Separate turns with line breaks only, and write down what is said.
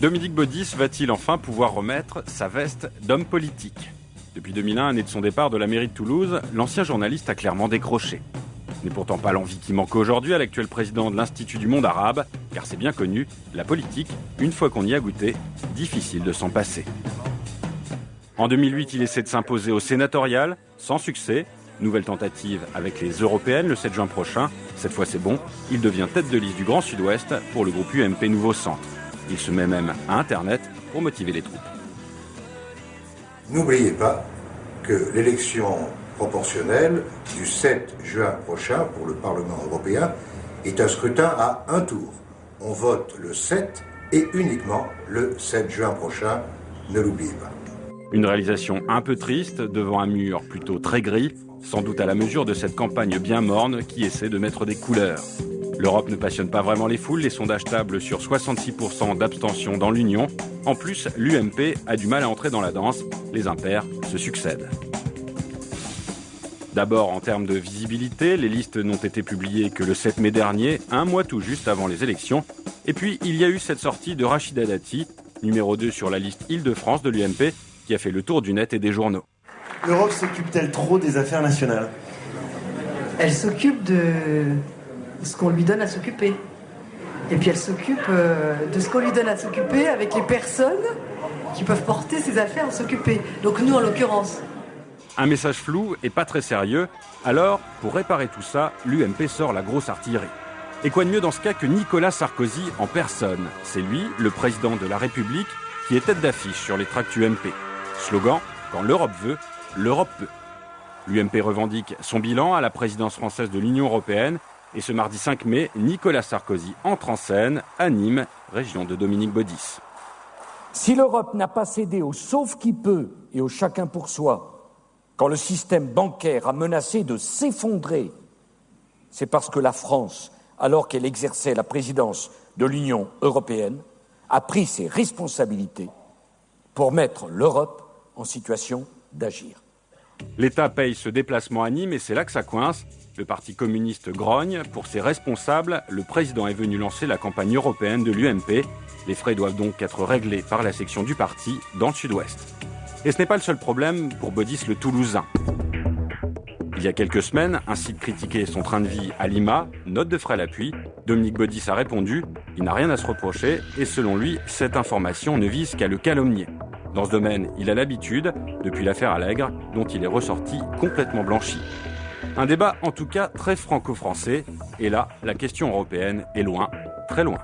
Dominique Baudis va-t-il enfin pouvoir remettre sa veste d'homme politique ? Depuis 2001, année de son départ de la mairie de Toulouse, l'ancien journaliste a clairement décroché. Ce n'est pourtant pas l'envie qui manque aujourd'hui à l'actuel président de l'Institut du monde arabe, car c'est bien connu, la politique, une fois qu'on y a goûté, difficile de s'en passer. En 2008, il essaie de s'imposer au sénatorial, sans succès. Nouvelle tentative avec les européennes le 7 juin prochain. Cette fois c'est bon, il devient tête de liste du Grand Sud-Ouest pour le groupe UMP Nouveau Centre. Il se met même à Internet pour motiver les troupes.
N'oubliez pas que l'élection proportionnelle du 7 juin prochain pour le Parlement européen est un scrutin à un tour. On vote le 7 et uniquement le 7 juin prochain, ne l'oubliez pas.
Une réalisation un peu triste devant un mur plutôt très gris, sans doute à la mesure de cette campagne bien morne qui essaie de mettre des couleurs. L'Europe ne passionne pas vraiment les foules, les sondages tablent sur 66% d'abstention dans l'Union. En plus, l'UMP a du mal à entrer dans la danse, les impairs se succèdent. D'abord, en termes de visibilité, les listes n'ont été publiées que le 7 mai dernier, un mois tout juste avant les élections. Et puis, il y a eu cette sortie de Rachida Dati, numéro 2 sur la liste Île-de-France de l'UMP, qui a fait le tour du net et des journaux.
L'Europe s'occupe-t-elle trop des affaires nationales ?
Elle s'occupe de ce qu'on lui donne à s'occuper. Et puis elle s'occupe de ce qu'on lui donne à s'occuper avec les personnes qui peuvent porter ces affaires à s'occuper. Donc nous, en l'occurrence.
Un message flou et pas très sérieux. Alors, pour réparer tout ça, l'UMP sort la grosse artillerie. Et quoi de mieux dans ce cas que Nicolas Sarkozy en personne ? C'est lui, le président de la République, qui est tête d'affiche sur les tracts UMP. Slogan, quand l'Europe veut, l'Europe peut. L'UMP revendique son bilan à la présidence française de l'Union européenne. Et ce mardi 5 mai, Nicolas Sarkozy entre en scène à Nîmes, région de Dominique Baudis.
Si l'Europe n'a pas cédé au sauf qui peut et au chacun pour soi, quand le système bancaire a menacé de s'effondrer, c'est parce que la France, alors qu'elle exerçait la présidence de l'Union européenne, a pris ses responsabilités pour mettre l'Europe en situation d'agir.
L'État paye ce déplacement à Nîmes et c'est là que ça coince. Le Parti communiste grogne. Pour ses responsables, le président est venu lancer la campagne européenne de l'UMP. Les frais doivent donc être réglés par la section du parti dans le sud-ouest. Et ce n'est pas le seul problème pour Baudis le Toulousain. Il y a quelques semaines, un site critiquait son train de vie à Lima, note de frais à l'appui. Dominique Baudis a répondu, il n'a rien à se reprocher et selon lui, cette information ne vise qu'à le calomnier. Dans ce domaine, il a l'habitude, depuis l'affaire Allègre, dont il est ressorti complètement blanchi. Un débat en tout cas très franco-français, et là, la question européenne est loin, très loin.